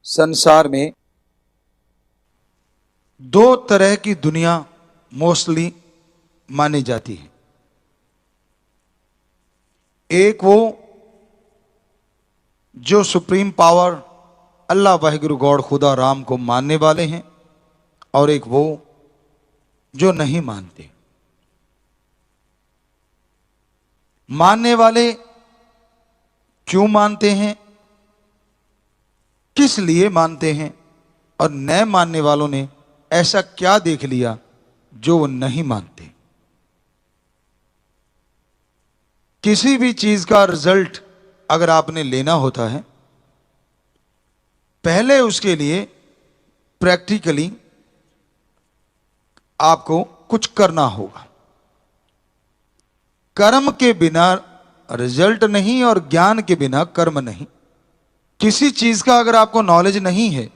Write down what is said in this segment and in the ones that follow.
संसार में दो तरह की दुनिया मोस्टली मानी जाती है। एक वो जो सुप्रीम पावर अल्लाह वाहिगुरु गॉड खुदा राम को मानने वाले हैं, और एक वो जो नहीं मानते। मानने वाले क्यों मानते हैं, किस लिए मानते हैं, और न मानने वालों ने ऐसा क्या देख लिया जो वो नहीं मानते। किसी भी चीज का रिजल्ट अगर आपने लेना होता है, पहले उसके लिए प्रैक्टिकली आपको कुछ करना होगा। कर्म के बिना रिजल्ट नहीं और ज्ञान के बिना कर्म नहीं। किसी चीज का अगर आपको नॉलेज नहीं है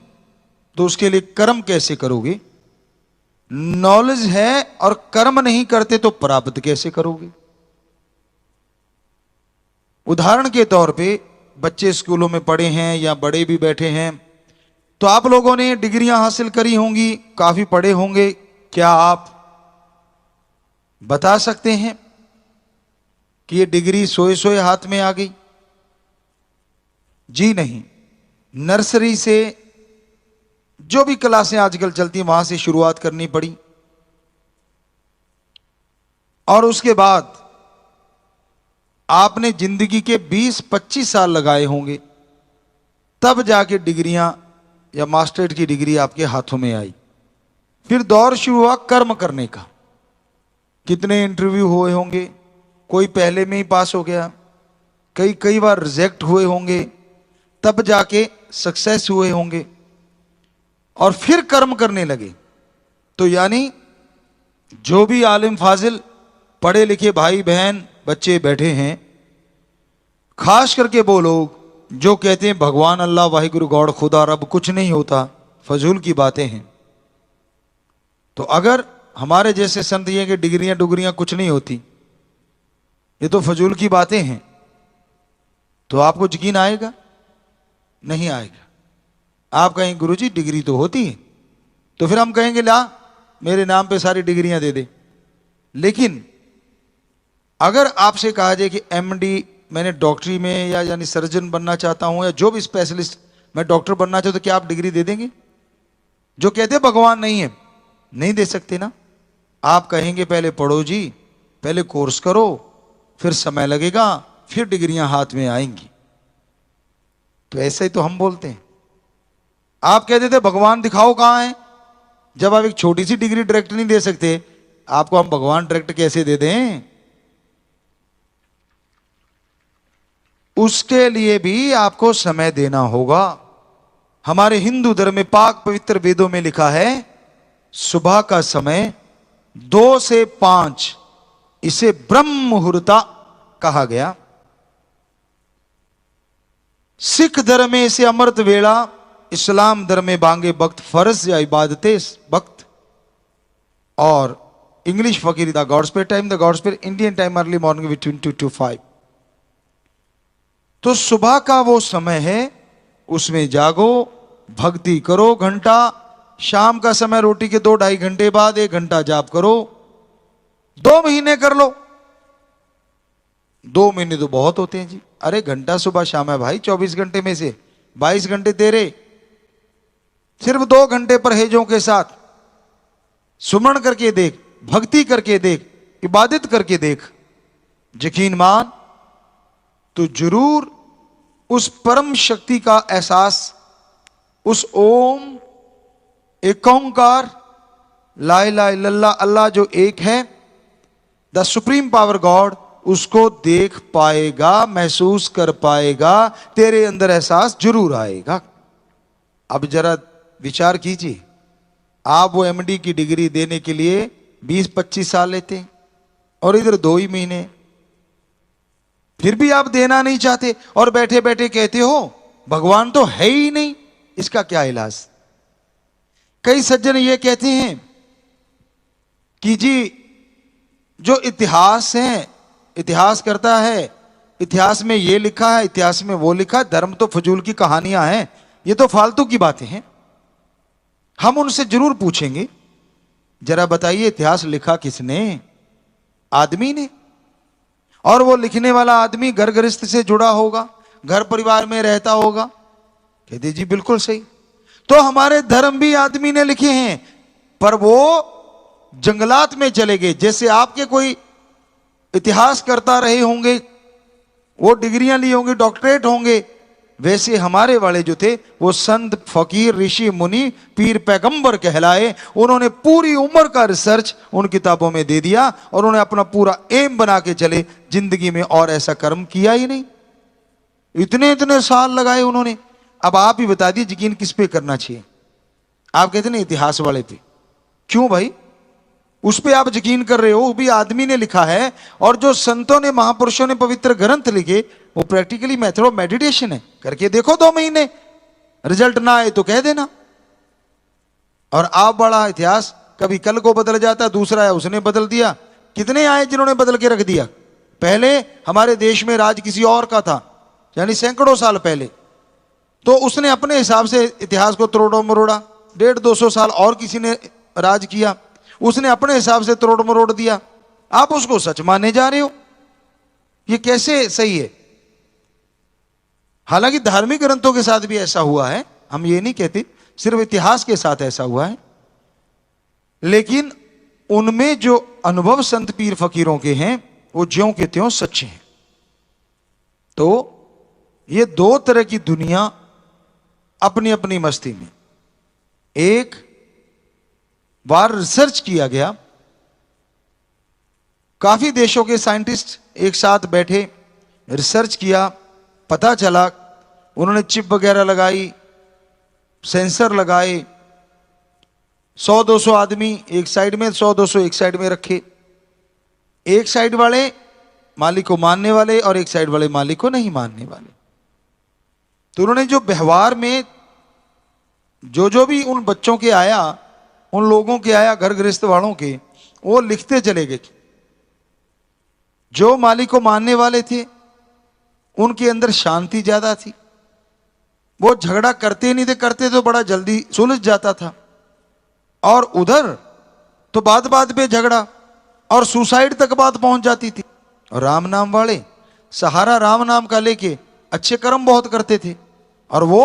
तो उसके लिए कर्म कैसे करोगे? नॉलेज है और कर्म नहीं करते तो प्राप्त कैसे करोगे? उदाहरण के तौर पे बच्चे स्कूलों में पढ़े हैं या बड़े भी बैठे हैं, तो आप लोगों ने डिग्रियां हासिल करी होंगी, काफी पढ़े होंगे। क्या आप बता सकते हैं कि ये डिग्री सोए सोए हाथ में आ गई? जी नहीं। नर्सरी से जो भी क्लासें आजकल चलती हैं वहां से शुरुआत करनी पड़ी, और उसके बाद आपने जिंदगी के 20-25 साल लगाए होंगे, तब जाके डिग्रियां या मास्टरेट की डिग्री आपके हाथों में आई। फिर दौर शुरू हुआ कर्म करने का। कितने इंटरव्यू हुए होंगे, कोई पहले में ही पास हो गया, कई बार रिजेक्ट हुए होंगे, तब जाके सक्सेस हुए होंगे, और फिर कर्म करने लगे। तो यानी जो भी आलिम फाजिल पढ़े लिखे भाई बहन बच्चे बैठे हैं, खास करके वो लोग जो कहते हैं भगवान अल्लाह वाहिगुरु गॉड खुदा रब कुछ नहीं होता, फजूल की बातें हैं। तो अगर हमारे जैसे संत ये कि डिग्रियां डुगरियां कुछ नहीं होती, ये तो फजूल की बातें हैं, तो आपको यकीन आएगा? नहीं आएगा। आप कहेंगे गुरुजी डिग्री तो होती है, तो फिर हम कहेंगे ला मेरे नाम पे सारी डिग्रियां दे दे। लेकिन अगर आपसे कहा जाए कि एमडी मैंने डॉक्टरी में या यानी सर्जन बनना चाहता हूं, या जो भी स्पेशलिस्ट मैं डॉक्टर बनना चाहता हूं, तो क्या आप डिग्री दे देंगे? जो कहते हैं भगवान नहीं है, नहीं दे सकते ना। आप कहेंगे पहले पढ़ो जी, पहले कोर्स करो, फिर समय लगेगा, फिर डिग्रियां हाथ में आएंगी। तो ऐसे ही तो हम बोलते हैं। आप कहते थे भगवान दिखाओ कहां है, जब आप एक छोटी सी डिग्री डायरेक्ट नहीं दे सकते, आपको हम भगवान डायरेक्ट कैसे दे दें? उसके लिए भी आपको समय देना होगा। हमारे हिंदू धर्म में पाक पवित्र वेदों में लिखा है, सुबह का समय 2 से 5 इसे ब्रह्म मुहूर्ता कहा गया। सिख धर्म में इसे अमृत वेला, इस्लाम धर्म में बांगे वक्त फर्ज या इबादते वक्त, और इंग्लिश फकीर the gods time, the gods Indian time early morning between 2 to 5। तो सुबह का वो समय है, उसमें जागो, भक्ति करो घंटा। शाम का समय रोटी के 2-2.5 घंटे बाद 1 घंटा जाप करो। 2 महीने कर लो। 2 महीने तो बहुत होते हैं जी। अरे घंटा सुबह शाम है भाई, 24 घंटे में से 22 घंटे तेरे। सिर्फ 2 घंटे परहेजों के साथ सुमरण करके देख, भक्ति करके देख, इबादत करके देख। यकीन मान तो जरूर उस परम शक्ति का एहसास, उस ओम एक ओंकार ला इलाहा इल्लल्लाह अल्लाह जो एक है, द सुप्रीम पावर गॉड, उसको देख पाएगा, महसूस कर पाएगा, तेरे अंदर एहसास जरूर आएगा। अब जरा विचार कीजिए, आप वो एमडी की डिग्री देने के लिए 20-25 साल लेते हैं, और इधर 2 ही महीने, फिर भी आप देना नहीं चाहते, और बैठे बैठे कहते हो भगवान तो है ही नहीं, इसका क्या इलाज? कई सज्जन ये कहते हैं कि जी जो इतिहास है, इतिहास करता है, इतिहास में ये लिखा है, इतिहास में वो लिखा है, धर्म तो फजूल की कहानियां हैं, ये तो फालतू की बातें हैं। हम उनसे जरूर पूछेंगे, जरा बताइए इतिहास लिखा किसने? आदमी ने। और वो लिखने वाला आदमी घर गृहस्थ से जुड़ा होगा, घर परिवार में रहता होगा। कहते जी बिल्कुल सही। तो हमारे धर्म भी आदमी ने लिखे हैं, पर वो जंगलात में चले गए। जैसे आपके कोई इतिहास करता रहे होंगे, वो डिग्रियां ली होंगी, डॉक्टरेट होंगे, वैसे हमारे वाले जो थे वो संत, फकीर, ऋषि, मुनि, पीर, पैगंबर कहलाए। उन्होंने पूरी उम्र का रिसर्च उन किताबों में दे दिया और उन्होंने अपना पूरा एम बना के चले जिंदगी में, और ऐसा कर्म किया ही नहीं। इतने इतने साल लगाए उन्होंने। अब आप ही बता दिए यकीन किस पे करना चाहिए? आप कहते ना इतिहास वाले पे। क्यों भाई? उस पे आप यकीन कर रहे हो, वो भी आदमी ने लिखा है। और जो संतों ने, महापुरुषों ने पवित्र ग्रंथ लिखे, वो प्रैक्टिकली मेथड ऑफ मेडिटेशन है। करके देखो 2 महीने, रिजल्ट ना आए तो कह देना। और आप बड़ा इतिहास कभी कल को बदल जाता, दूसरा है उसने बदल दिया। कितने आए जिन्होंने बदल के रख दिया? पहले हमारे देश में राज किसी और का था, यानी सैकड़ों साल पहले, तो उसने अपने हिसाब से इतिहास को तोड़ो मरोड़ा। 150-200 साल और किसी ने राज किया, उसने अपने हिसाब से तोड़ मरोड़ दिया। आप उसको सच माने जा रहे हो, ये कैसे सही है? हालांकि धार्मिक ग्रंथों के साथ भी ऐसा हुआ है, हम ये नहीं कहते सिर्फ इतिहास के साथ ऐसा हुआ है, लेकिन उनमें जो अनुभव संत पीर फकीरों के हैं वो ज्यों के त्यों सच्चे हैं। तो ये 2 तरह की दुनिया अपनी अपनी मस्ती में। एक बार रिसर्च किया गया, काफी देशों के साइंटिस्ट एक साथ बैठे, रिसर्च किया, पता चला, उन्होंने चिप वगैरह लगाई, सेंसर लगाए, 100-200 आदमी एक साइड में, 100-200 एक साइड में रखे। एक साइड वाले मालिक को मानने वाले और एक साइड वाले मालिक को नहीं मानने वाले। तो उन्होंने जो व्यवहार में जो भी उन बच्चों के आया, उन लोगों के आया, घर गृहस्थ वालों के, वो लिखते चले गए। जो मालिक को मानने वाले थे उनके अंदर शांति ज्यादा थी, वो झगड़ा करते नहीं थे, करते तो बड़ा जल्दी सुलझ जाता था। और उधर तो बात बात पे झगड़ा और सुसाइड तक बात पहुंच जाती थी। और राम नाम वाले सहारा राम नाम का लेके अच्छे कर्म बहुत करते थे, और वो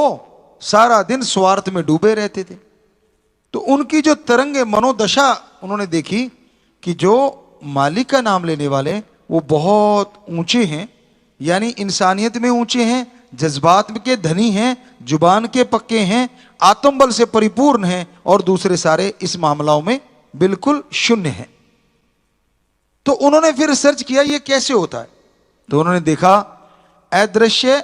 सारा दिन स्वार्थ में डूबे रहते थे। तो उनकी जो तरंगे मनोदशा उन्होंने देखी कि जो मालिक का नाम लेने वाले वो बहुत ऊंचे हैं, यानी इंसानियत में ऊंचे हैं, जज्बात के धनी हैं, जुबान के पक्के हैं, आत्मबल से परिपूर्ण हैं, और दूसरे सारे इस मामलों में बिल्कुल शून्य हैं। तो उन्होंने फिर रिसर्च किया ये कैसे होता है। तो उन्होंने देखा अदृश्य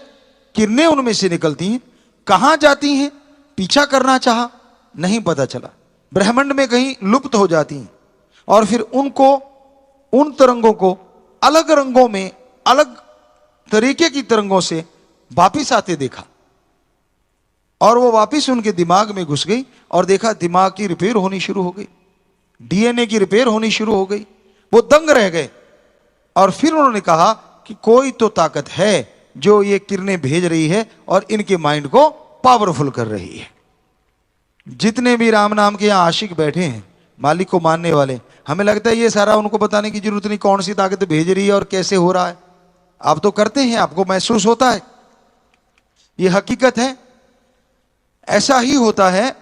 किरणें उनमें से निकलती हैं, कहां जाती हैं पीछा करना चाहा, नहीं पता चला, ब्रह्मांड में कहीं लुप्त हो जाती हैं। और फिर उनको, उन तरंगों को अलग रंगों में, अलग तरीके की तरंगों से वापिस आते देखा, और वो वापिस उनके दिमाग में घुस गई, और देखा दिमाग की रिपेयर होनी शुरू हो गई, डीएनए की रिपेयर होनी शुरू हो गई। वो दंग रह गए। और फिर उन्होंने कहा कि कोई तो ताकत है जो ये किरणें भेज रही है और इनके माइंड को पावरफुल कर रही है। जितने भी राम नाम के यहां आशिक बैठे हैं, मालिक को मानने वाले, हमें लगता है ये सारा उनको बताने की जरूरत नहीं कौन सी ताकत भेज रही है और कैसे हो रहा है। आप तो करते हैं, आपको महसूस होता है, ये हकीकत है, ऐसा ही होता है।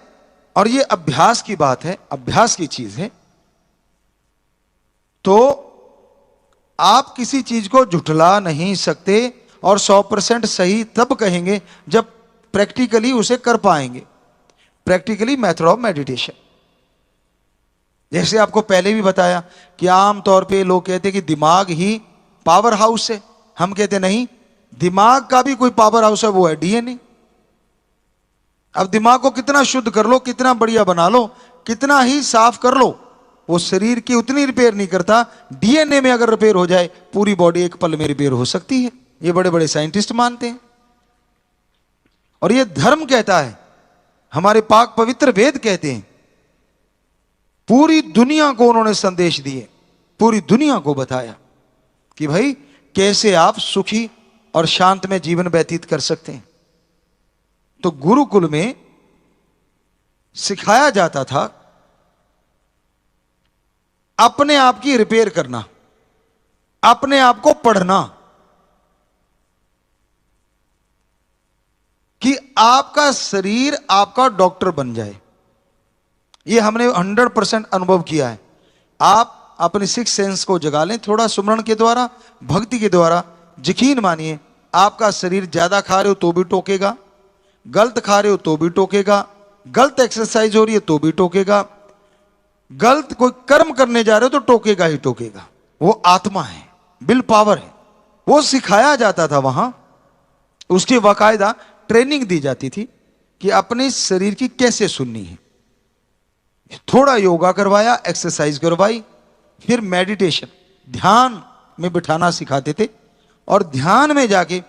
और ये अभ्यास की बात है, अभ्यास की चीज है। तो आप किसी चीज को झुठला नहीं सकते, और 100% सही तब कहेंगे जब प्रैक्टिकली उसे कर पाएंगे। प्रैक्टिकली मेथड ऑफ मेडिटेशन, जैसे आपको पहले भी बताया कि आमतौर पे लोग कहते हैं कि दिमाग ही पावर हाउस है। हम कहते नहीं, दिमाग का भी कोई पावर हाउस है, वो है डीएनए। अब दिमाग को कितना शुद्ध कर लो, कितना बढ़िया बना लो, कितना ही साफ कर लो, वो शरीर की उतनी रिपेयर नहीं करता। डीएनए में अगर रिपेयर हो जाए, पूरी बॉडी एक पल में रिपेयर हो सकती है। ये बड़े बड़े साइंटिस्ट मानते हैं, और ये धर्म कहता है, हमारे पाक पवित्र वेद कहते हैं। पूरी दुनिया को उन्होंने संदेश दिए, पूरी दुनिया को बताया कि भाई कैसे आप सुखी और शांत में जीवन व्यतीत कर सकते हैं। तो गुरुकुल में सिखाया जाता था अपने आप की रिपेयर करना, अपने आप को पढ़ना, कि आपका शरीर आपका डॉक्टर बन जाए। यह हमने 100% अनुभव किया है। आप अपने सिक्स सेंस को जगा लें थोड़ा सुमरण के द्वारा, भक्ति के द्वारा। यकीन मानिए, आपका शरीर ज्यादा खा रहे हो तो भी टोकेगा, गलत खा रहे हो तो भी टोकेगा, गलत एक्सरसाइज हो रही है तो भी टोकेगा, गलत कोई कर्म करने जा रहे हो तो टोकेगा ही टोकेगा। वो आत्मा है, विल पावर है। वो सिखाया जाता था वहां, उसकी बाकायदा ट्रेनिंग दी जाती थी कि अपने शरीर की कैसे सुननी है। थोड़ा योगा करवाया, एक्सरसाइज करवाई, फिर मेडिटेशन, ध्यान में बिठाना सिखाते थे। और ध्यान में जाके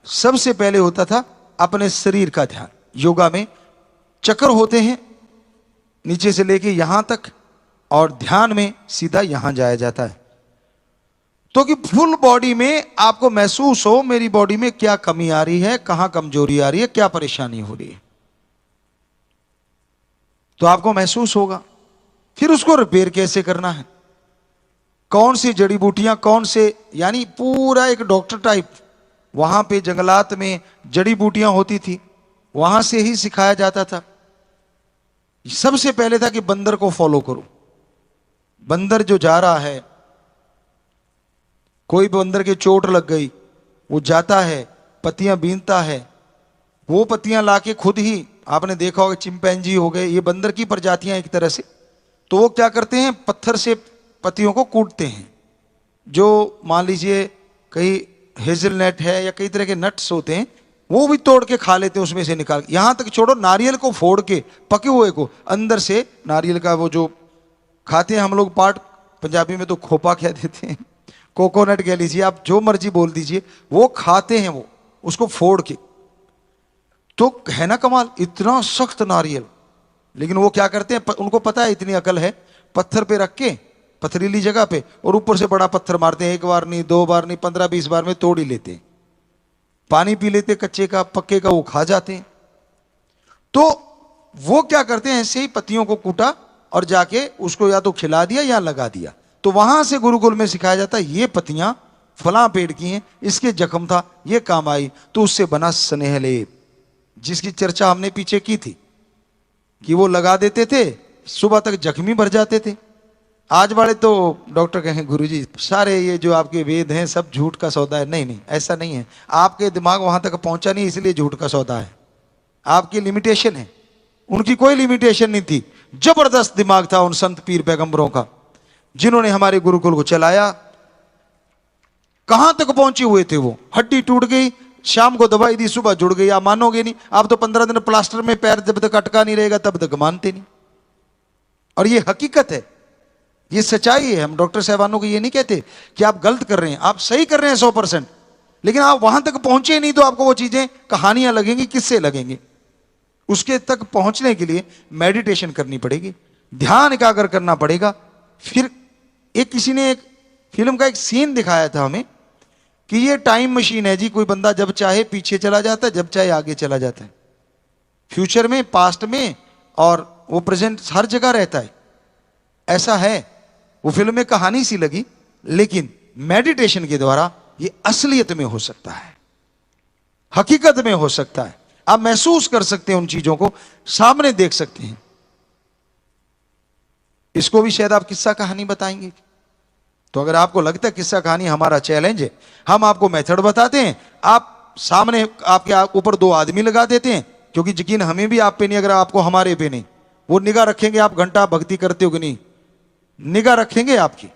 सबसे पहले होता था अपने शरीर का ध्यान। योगा में चक्र होते हैं नीचे से लेके यहां तक, और ध्यान में सीधा यहां जाया जाता है। तो कि फुल बॉडी में आपको महसूस हो मेरी बॉडी में क्या कमी आ रही है, कहां कमजोरी आ रही है, क्या परेशानी हो रही है, तो आपको महसूस होगा। फिर उसको रिपेयर कैसे करना है, कौन सी जड़ी बूटियां, कौन से, यानी पूरा एक डॉक्टर टाइप। वहां पे जंगलात में जड़ी बूटियां होती थी, वहां से ही सिखाया जाता था। सबसे पहले था कि बंदर को फॉलो करो। बंदर जो जा रहा है, कोई बंदर के चोट लग गई, वो जाता है पत्तियां बीनता है, वो पत्तियां लाके खुद ही, आपने देखा होगा चिंपैंजी हो गए, ये बंदर की प्रजातियां एक तरह से, तो वो क्या करते हैं, पत्थर से पत्तियों को कूटते हैं। जो मान लीजिए कहीं हेजलनट है या कई तरह के नट्स होते हैं, वो भी तोड़ के खा लेते हैं उसमें से निकाल। यहां तक छोड़ो, नारियल को फोड़ के, पके हुए को अंदर से, नारियल का वो जो खाते हैं हम लोग पार्ट, पंजाबी में तो खोपा कह देते हैं, कोकोनट कह लीजिए, आप जो मर्जी बोल दीजिए, वो खाते हैं, वो उसको फोड़ के। तो है ना कमाल, इतना सख्त नारियल, लेकिन वो क्या करते हैं, उनको पता है, इतनी अकल है, पत्थर पे रख के, पथरीली जगह पे, और ऊपर से बड़ा पत्थर मारते हैं। एक बार नहीं, दो बार नहीं, 15-20 बार में तोड़ ही लेते हैं। पानी पी लेते कच्चे का, पक्के का वो खा जाते हैं। तो वो क्या करते हैं, ऐसे ही पत्तियों को कूटा और जाके उसको या तो खिला दिया या लगा दिया। तो वहां से गुरुकुल में सिखाया जाता है, ये पत्तियां फलां पेड़ की हैं, इसके जख्म था, ये काम आई, तो उससे बना स्नेह लेप, जिसकी चर्चा हमने पीछे की थी कि वो लगा देते थे, सुबह तक जख्मी भर जाते थे। आज वाले तो डॉक्टर कहें गुरुजी सारे ये जो आपके वेद हैं सब झूठ का सौदा है। नहीं नहीं, ऐसा नहीं है, आपके दिमाग वहां तक पहुंचा नहीं, इसलिए झूठ का सौदा है। आपकी लिमिटेशन है, उनकी कोई लिमिटेशन नहीं थी। जबरदस्त दिमाग था उन संत पीर पैगंबरों का, जिन्होंने हमारे गुरुकुल को चलाया। कहां तक पहुंचे हुए थे वो, हड्डी टूट गई, शाम को दवाई दी, सुबह जुड़ गई। आप मानोगे नहीं, आप तो 15 दिन प्लास्टर में पैर जब तक अटका नहीं रहेगा तब तक मानते नहीं। और ये हकीकत है, ये सच्चाई है। हम डॉक्टर साहबानों को ये नहीं कहते कि आप गलत कर रहे हैं, आप सही कर रहे हैं 100%, लेकिन आप वहां तक पहुंचे नहीं तो आपको वो चीजें कहानियां लगेंगी, किससे लगेंगी। उसके तक पहुंचने के लिए मेडिटेशन करनी पड़ेगी, ध्यान एकाग्र करना पड़ेगा। फिर एक किसी ने एक फिल्म का एक सीन दिखाया था हमें कि ये टाइम मशीन है जी, कोई बंदा जब चाहे पीछे चला जाता है, जब चाहे आगे चला जाता है, फ्यूचर में, पास्ट में, और वो प्रेजेंट हर जगह रहता है। ऐसा है, वो फिल्म में कहानी सी लगी, लेकिन मेडिटेशन के द्वारा ये असलियत में हो सकता है, हकीकत में हो सकता है। आप महसूस कर सकते हैं, उन चीजों को सामने देख सकते हैं। इसको भी शायद आप किस्सा कहानी बताएंगे, तो अगर आपको लगता है किस्सा कहानी हमारा चैलेंज है, हम आपको मेथड बताते हैं, आप सामने आपके ऊपर 2 आदमी लगा देते हैं, क्योंकि यकीन हमें भी आप पे नहीं, अगर आपको हमारे पे नहीं। वो निगाह रखेंगे आप घंटा भक्ति करते हो कि नहीं, निगाह रखेंगे आपकी,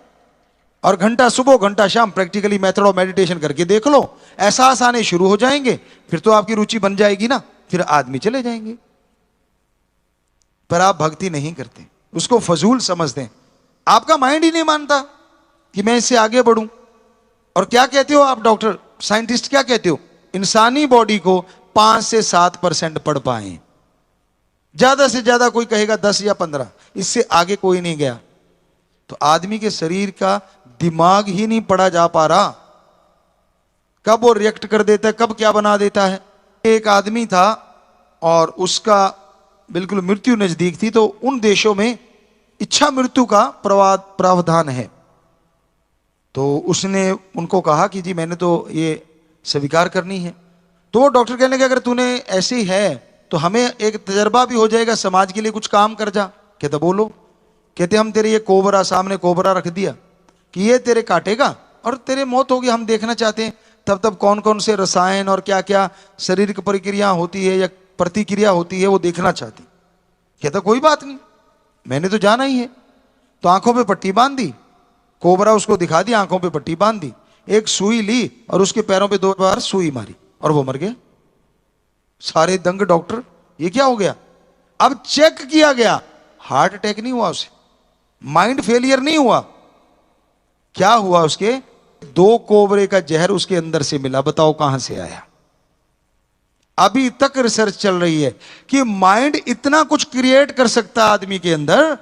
और घंटा सुबह घंटा शाम प्रैक्टिकली मेथड ऑफ मेडिटेशन करके देख लो, एहसास आने शुरू हो जाएंगे। फिर तो आपकी रुचि बन जाएगी ना, फिर आदमी चले जाएंगे। पर आप भक्ति नहीं करते, उसको फजूल समझते हैं, आपका माइंड ही नहीं मानता कि मैं इससे आगे बढ़ूं। और क्या कहते हो आप डॉक्टर साइंटिस्ट, क्या कहते हो, इंसानी बॉडी को 5 से 7% पढ़ पाए, ज्यादा से ज्यादा कोई कहेगा 10 या 15, इससे आगे कोई नहीं गया। तो आदमी के शरीर का दिमाग ही नहीं पढ़ा जा पा रहा, कब वो रिएक्ट कर देता है, कब क्या बना देता है। एक आदमी था, और उसका बिल्कुल मृत्यु नजदीक थी, तो उन देशों में इच्छा मृत्यु का प्रावधान है। तो उसने उनको कहा कि जी मैंने तो ये स्वीकार करनी है। तो वो डॉक्टर कहने लगे अगर तूने ऐसे ही है तो हमें एक तजर्बा भी हो जाएगा, समाज के लिए कुछ काम कर जा। कहते बोलो। कहते हम तेरे ये कोबरा, सामने कोबरा रख दिया कि ये तेरे काटेगा और तेरे मौत होगी, हम देखना चाहते हैं तब तब कौन कौन से रसायन और क्या क्या शारीरिक प्रक्रिया होती है या प्रतिक्रिया होती है वो देखना चाहती। कहता कोई बात नहीं, मैंने तो जाना ही है। तो आंखों पे पट्टी बांध दी, कोबरा उसको दिखा दी, आंखों पे पट्टी बांध दी, एक सुई ली और उसके पैरों पे 2 बार सुई मारी और वो मर गया। सारे दंग डॉक्टर, ये क्या हो गया? अब चेक किया गया, हार्ट अटैक नहीं हुआ उसे, माइंड फेलियर नहीं हुआ। क्या हुआ उसके? 2 कोबरे का जहर उसके अंदर से मिला। बताओ कहां से आया? अभी तक रिसर्च चल रही है कि माइंड इतना कुछ क्रिएट कर सकता है आदमी के अंदर।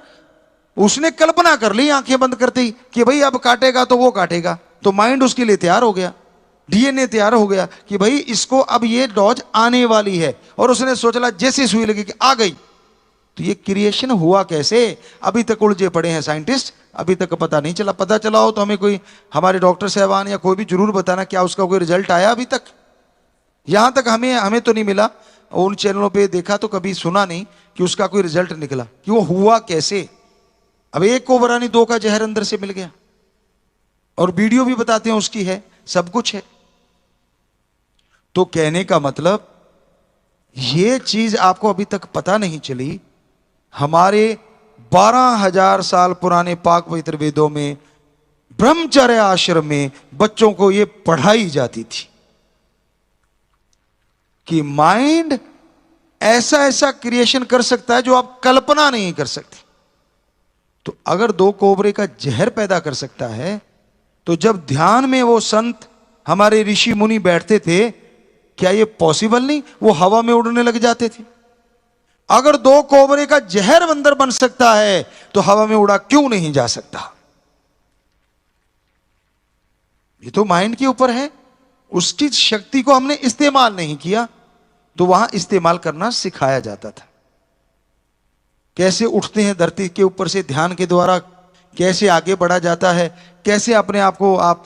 उसने कल्पना कर ली आंखें बंद करते ही कि भाई अब काटेगा तो वो काटेगा, तो माइंड उसके लिए तैयार हो गया, डीएनए तैयार हो गया कि भाई इसको अब ये डोज आने वाली है। और उसने सोचा जैसे सुई लगी कि आ गई। तो ये क्रिएशन हुआ कैसे? अभी तक उलझे पड़े हैं साइंटिस्ट, अभी तक पता नहीं चला। पता चला हो तो हमें कोई, हमारे डॉक्टर साहबान या कोई भी जरूर बताना, क्या उसका कोई रिजल्ट आया अभी तक? यहां तक हमें तो नहीं मिला। उन चैनलों पे देखा तो कभी सुना नहीं कि उसका कोई रिजल्ट निकला कि वो हुआ कैसे। अब एक कोबरा नहीं, 2 का जहर अंदर से मिल गया और वीडियो भी बताते हैं उसकी है, सब कुछ है। तो कहने का मतलब ये चीज आपको अभी तक पता नहीं चली। हमारे 12,000 साल पुराने पाक पवित्र वेदों में ब्रह्मचर्य आश्रम में बच्चों को यह पढ़ाई जाती थी कि माइंड ऐसा ऐसा क्रिएशन कर सकता है जो आप कल्पना नहीं कर सकते। तो अगर 2 कोबरे का जहर पैदा कर सकता है, तो जब ध्यान में वो संत हमारे ऋषि मुनि बैठते थे, क्या ये पॉसिबल नहीं? वो हवा में उड़ने लग जाते थे। अगर 2 कोबरे का जहर अंदर बन सकता है तो हवा में उड़ा क्यों नहीं जा सकता? ये तो माइंड के ऊपर है। उसकी शक्ति को हमने इस्तेमाल नहीं किया, तो वहां इस्तेमाल करना सिखाया जाता था। कैसे उठते हैं धरती के ऊपर से ध्यान के द्वारा, कैसे आगे बढ़ा जाता है, कैसे अपने आप को आप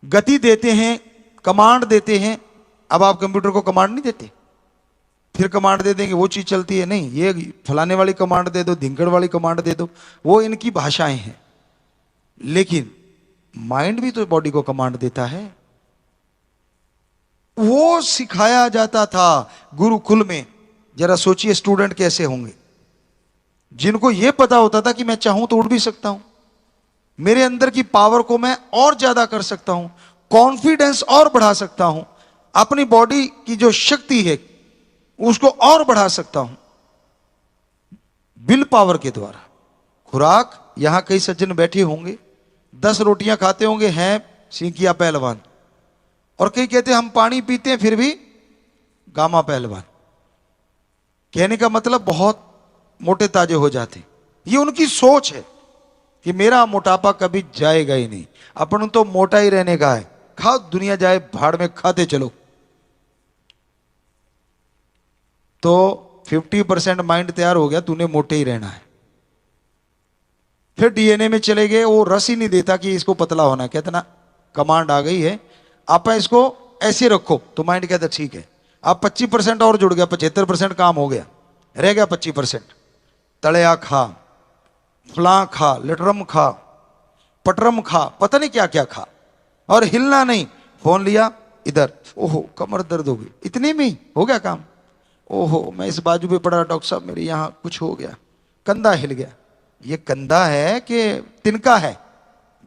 गति देते हैं, कमांड देते हैं। अब आप कंप्यूटर को कमांड नहीं देते, फिर कमांड दे देंगे वो चीज चलती है, नहीं, ये फलाने वाली कमांड दे दो, धिंकड़ वाली कमांड दे दो, वो इनकी भाषाएं हैं। लेकिन माइंड भी तो बॉडी को कमांड देता है। वो सिखाया जाता था गुरुकुल में। जरा सोचिए स्टूडेंट कैसे होंगे जिनको यह पता होता था कि मैं चाहूं तो उड़ भी सकता हूं, मेरे अंदर की पावर को मैं और ज्यादा कर सकता हूं, कॉन्फिडेंस और बढ़ा सकता हूं, अपनी बॉडी की जो शक्ति है उसको और बढ़ा सकता हूं विल पावर के द्वारा। खुराक, यहां कई सज्जन बैठे होंगे 10 रोटियां खाते होंगे, हैं सींकिया पहलवान, और कई कहते हैं हम पानी पीते हैं फिर भी गामा पहलवान। कहने का मतलब बहुत मोटे ताजे हो जाते। ये उनकी सोच है कि मेरा मोटापा कभी जाएगा ही नहीं, अपन तो मोटा ही रहने का है, खाओ दुनिया जाए भाड़ में, खाते चलो। तो 50% माइंड तैयार हो गया, तूने मोटे ही रहना है। फिर डीएनए में चले गए, वो रस ही नहीं देता कि इसको पतला होना है। कहते ना कमांड आ गई है, आप इसको ऐसे रखो, तो माइंड कहता ठीक है। अब 25% और जुड़ गया, 75% काम हो गया, रह गया 25%। तड़या खा, फलां खा, लिटरम खा, पटरम खा, पता नहीं क्या क्या खा, और हिलना नहीं। फोन लिया इधर, ओहो कमर दर्द हो गई, इतने में ही हो गया काम। ओहो मैं इस बाजू पे पड़ा डॉक्टर साहब, मेरे यहां कुछ हो गया, कंधा हिल गया। ये कंधा है कि तिनका है?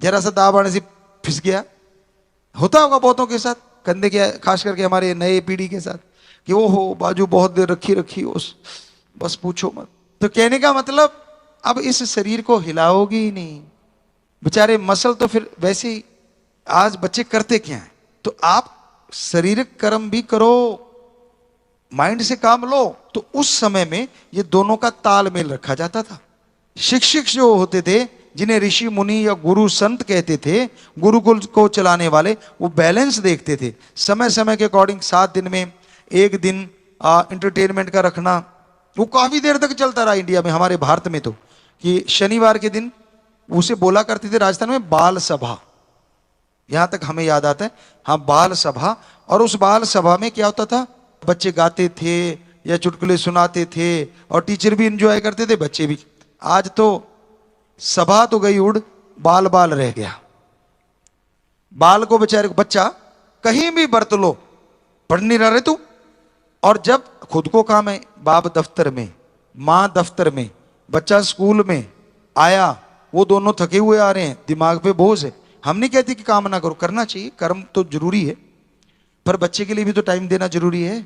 जरा सा दाब आने से फिस गया। होता होगा बहुतों के साथ, कंधे के, खास करके हमारे नए पीढ़ी के साथ, कि ओहो बाजू बहुत देर रखी उस, बस पूछो मत। तो कहने का मतलब अब इस शरीर को हिलाओगी ही नहीं, बेचारे मसल तो फिर वैसे ही। आज बच्चे करते क्या है? तो आप शारीरिक कर्म भी करो, माइंड से काम लो। तो उस समय में ये दोनों का तालमेल रखा जाता था। शिक्षक जो होते थे, जिन्हें ऋषि मुनि या गुरु संत कहते थे, गुरुकुल को चलाने वाले, वो बैलेंस देखते थे समय समय के अकॉर्डिंग। 7 दिन में 1 दिन इंटरटेनमेंट का रखना, वो काफी देर तक चलता रहा इंडिया में, हमारे भारत में तो, कि शनिवार के दिन उसे बोला करते थे राजस्थान में बाल सभा। यहां तक हमें याद आता है, हाँ बाल सभा। और उस बाल सभा में क्या होता था, बच्चे गाते थे या चुटकुले सुनाते थे और टीचर भी इंजॉय करते थे, बच्चे भी। आज तो सभा तो गई उड़, बाल बाल रह गया। बाल को बेचारे को, बच्चा कहीं भी बरत लो, पढ़ नहीं रहे तू। और जब खुद को काम है, बाप दफ्तर में, मां दफ्तर में, बच्चा स्कूल में आया, वो दोनों थके हुए आ रहे हैं, दिमाग पे बोझ है। हम नहीं कहते कि काम ना करो, करना चाहिए, कर्म तो जरूरी है, पर बच्चे के लिए भी तो टाइम देना जरूरी है।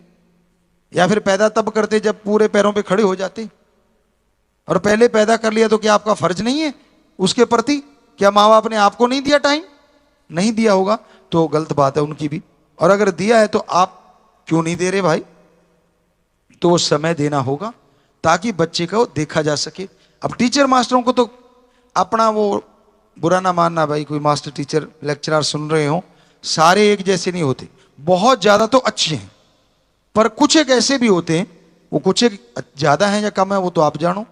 या फिर पैदा तब करते जब पूरे पैरों पे खड़े हो जाते, और पहले पैदा कर लिया तो क्या आपका फर्ज नहीं है उसके प्रति? क्या माँ बाप ने आपको नहीं दिया टाइम? नहीं दिया होगा तो गलत बात है उनकी भी, और अगर दिया है तो आप क्यों नहीं दे रहे भाई? तो वो समय देना होगा ताकि बच्चे को देखा जा सके। अब टीचर मास्टरों को तो अपना वो बुरा ना मानना भाई, कोई मास्टर टीचर लेक्चरर सुन रहे हो, सारे एक जैसे नहीं होते, बहुत ज्यादा तो अच्छे हैं, पर कुछ एक ऐसे भी होते हैं, वो कुछ एक ज्यादा है या कम है वो तो आप जानो।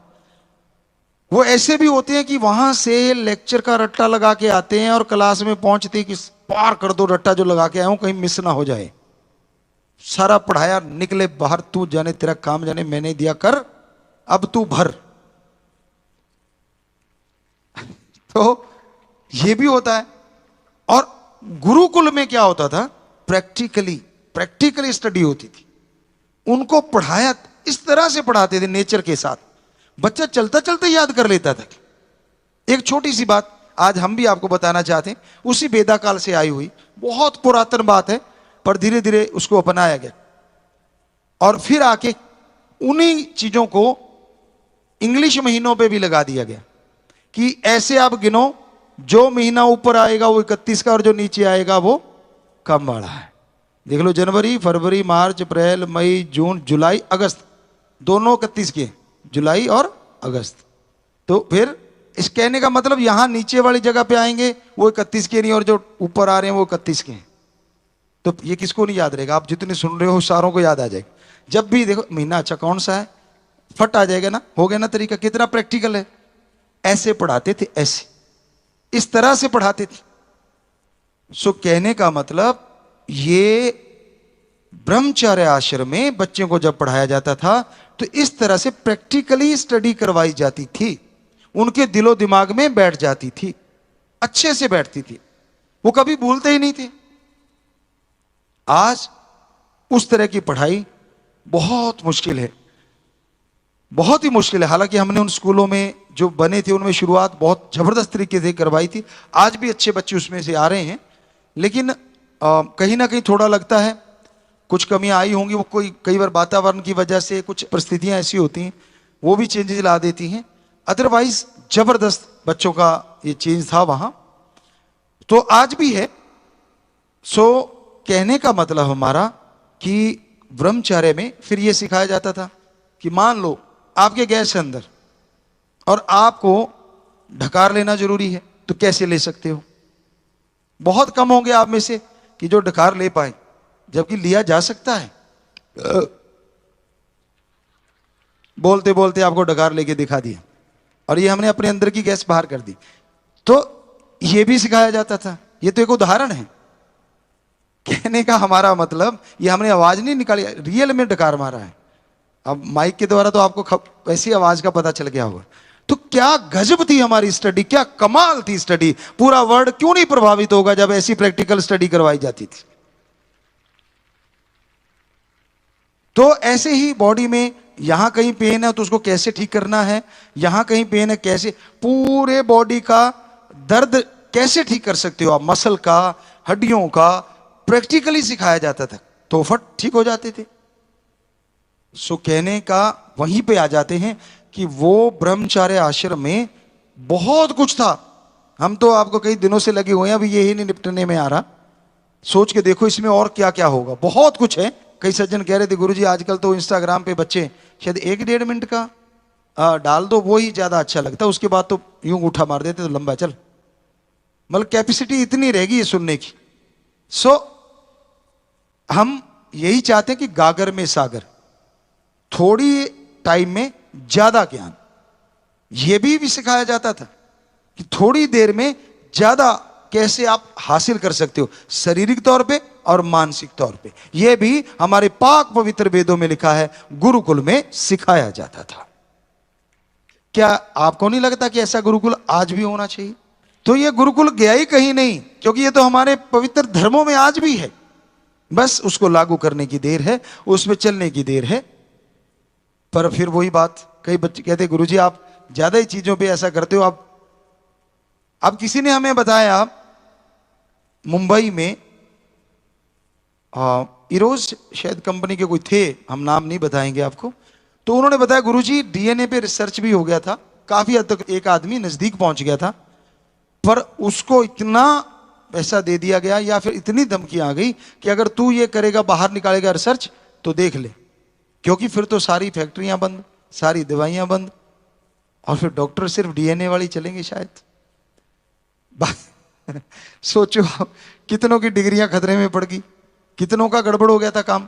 वो ऐसे भी होते हैं कि वहां से लेक्चर का रट्टा लगा के आते हैं और क्लास में पहुंचते कि पार कर दो रट्टा जो लगा के आया हूं, कहीं मिस ना हो जाए। सारा पढ़ाया, निकले बाहर, तू जाने तेरा काम जाने, मैंने दिया कर, अब तू भर। तो ये भी होता है। और गुरुकुल में क्या होता था, प्रैक्टिकली स्टडी होती थी। उनको पढ़ाया इस तरह से पढ़ाते थे, नेचर के साथ, बच्चा चलता चलता याद कर लेता था। एक छोटी सी बात आज हम भी आपको बताना चाहते हैं, उसी वेदा काल से आई हुई, बहुत पुरातन बात है, पर धीरे धीरे उसको अपनाया गया और फिर आके उन्हीं चीजों को इंग्लिश महीनों पे भी लगा दिया गया कि ऐसे आप गिनो, जो महीना ऊपर आएगा वो 31 का और जो नीचे आएगा वो कम वाला है। देख लो, जनवरी, फरवरी, मार्च, अप्रैल, मई, जून, जुलाई, अगस्त, दोनों 31 के, जुलाई और अगस्त। तो फिर इस कहने का मतलब यहां नीचे वाली जगह पे आएंगे वो 31 के नहीं, और जो ऊपर आ रहे हैं वो 31 के हैं। तो ये किसको नहीं याद रहेगा? आप जितने सुन रहे हो सारों को याद आ जाएगा। जब भी देखो महीना अच्छा कौन सा है, फट आ जाएगा ना, हो गया ना तरीका। कितना प्रैक्टिकल है। ऐसे पढ़ाते थे, ऐसे इस तरह से पढ़ाते थे। सो कहने का मतलब ये ब्रह्मचर्य आश्रम में बच्चों को जब पढ़ाया जाता था तो इस तरह से प्रैक्टिकली स्टडी करवाई जाती थी, उनके दिलो दिमाग में बैठ जाती थी, अच्छे से बैठती थी, वो कभी भूलते ही नहीं थे। आज उस तरह की पढ़ाई बहुत मुश्किल है, बहुत ही मुश्किल है। हालांकि हमने उन स्कूलों में जो बने थे उनमें शुरुआत बहुत जबरदस्त तरीके से करवाई थी, आज भी अच्छे बच्चे उसमें से आ रहे हैं, लेकिन कहीं ना कहीं थोड़ा लगता है कुछ कमियां आई होंगी। वो कोई कई बार वातावरण की वजह से कुछ परिस्थितियां ऐसी होती हैं, वो भी चेंजेस ला देती हैं। अदरवाइज जबरदस्त बच्चों का ये चेंज था वहां, तो आज भी है। सो कहने का मतलब हमारा कि ब्रह्मचर्य में फिर ये सिखाया जाता था कि मान लो आपके गैस है अंदर और आपको ढकार लेना जरूरी है, तो कैसे ले सकते हो? बहुत कम होंगे आप में से कि जो ढकार ले पाए, जबकि लिया जा सकता है। बोलते बोलते आपको ढकार लेके दिखा दिया और ये हमने अपने अंदर की गैस बाहर कर दी। तो ये भी सिखाया जाता था। ये तो एक उदाहरण है। कहने का हमारा मतलब ये हमने आवाज नहीं निकाली, रियल में ढकार मारा है। अब माइक के द्वारा तो आपको वैसी आवाज का पता चल गया होगा। तो क्या गजब थी हमारी स्टडी, क्या कमाल थी स्टडी। पूरा वर्ल्ड क्यों नहीं प्रभावित होगा जब ऐसी प्रैक्टिकल स्टडी करवाई जाती थी। तो ऐसे ही बॉडी में यहां कहीं पेन है तो उसको कैसे ठीक करना है, यहां कहीं पेन है कैसे, पूरे बॉडी का दर्द कैसे ठीक कर सकते हो आप, मसल का, हड्डियों का, प्रैक्टिकली सिखाया जाता था, तो फट ठीक हो जाते थे। सो कहने का वहीं पे आ जाते हैं कि वो ब्रह्मचर्य आश्रम में बहुत कुछ था। हम तो आपको कई दिनों से लगे हुए हैं, अभी यही नहीं निपटने में आ रहा। सोच के देखो इसमें और क्या क्या होगा, बहुत कुछ है। कई सज्जन कह रहे थे गुरुजी आजकल तो इंस्टाग्राम पे बच्चे शायद 1-1.5 मिनट का डाल दो, वो ही ज्यादा अच्छा लगता है, उसके बाद तो यूं उठा मार देते तो लंबा चल, मतलब कैपेसिटी इतनी रहेगी ये सुनने की। सो हम यही चाहते हैं कि गागर में सागर, थोड़ी टाइम में ज्यादा ज्ञान, यह भी सिखाया जाता था कि थोड़ी देर में ज्यादा कैसे आप हासिल कर सकते हो, शारीरिक तौर पे और मानसिक तौर पे। यह भी हमारे पाक पवित्र वेदों में लिखा है, गुरुकुल में सिखाया जाता था। क्या आपको नहीं लगता कि ऐसा गुरुकुल आज भी होना चाहिए? तो यह गुरुकुल गया ही कहीं नहीं, क्योंकि यह तो हमारे पवित्र धर्मों में आज भी है। बस उसको लागू करने की देर है, उसमें चलने की देर है। पर फिर वही बात, कई बच्चे कहते गुरुजी आप ज्यादा ही चीजों पे ऐसा करते हो। अब किसी ने हमें बताया, मुंबई में इरोज शायद कंपनी के कोई थे, हम नाम नहीं बताएंगे आपको, तो उन्होंने बताया गुरुजी डीएनए पे रिसर्च भी हो गया था, काफी हद तक एक आदमी नजदीक पहुंच गया था, पर उसको इतना पैसा दे दिया गया या फिर इतनी धमकी आ गई कि अगर तू ये करेगा, बाहर निकालेगा रिसर्च, तो देख ले, क्योंकि फिर तो सारी फैक्ट्रियां बंद, सारी दवाइयां बंद, और फिर डॉक्टर सिर्फ डीएनए वाली चलेंगे शायद। सोचो कितनों की डिग्रियां खतरे में पड़ गई, कितनों का गड़बड़ हो गया था काम।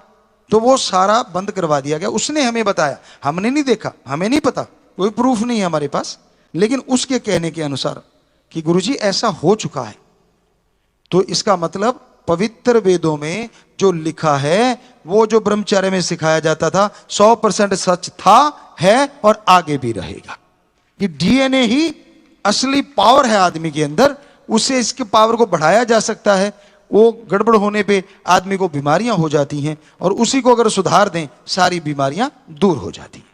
तो वो सारा बंद करवा दिया गया। उसने हमें बताया, हमने नहीं देखा, हमें नहीं पता, कोई प्रूफ नहीं है हमारे पास, लेकिन उसके कहने के अनुसार कि गुरुजी ऐसा हो चुका है। तो इसका मतलब पवित्र वेदों में जो लिखा है, वो जो ब्रह्मचर्य में सिखाया जाता था, 100% सच था, है और आगे भी रहेगा। कि डीएनए ही असली पावर है आदमी के अंदर, उससे इसके पावर को बढ़ाया जा सकता है। वो गड़बड़ होने पे आदमी को बीमारियां हो जाती हैं, और उसी को अगर सुधार दें, सारी बीमारियां दूर हो जाती हैं।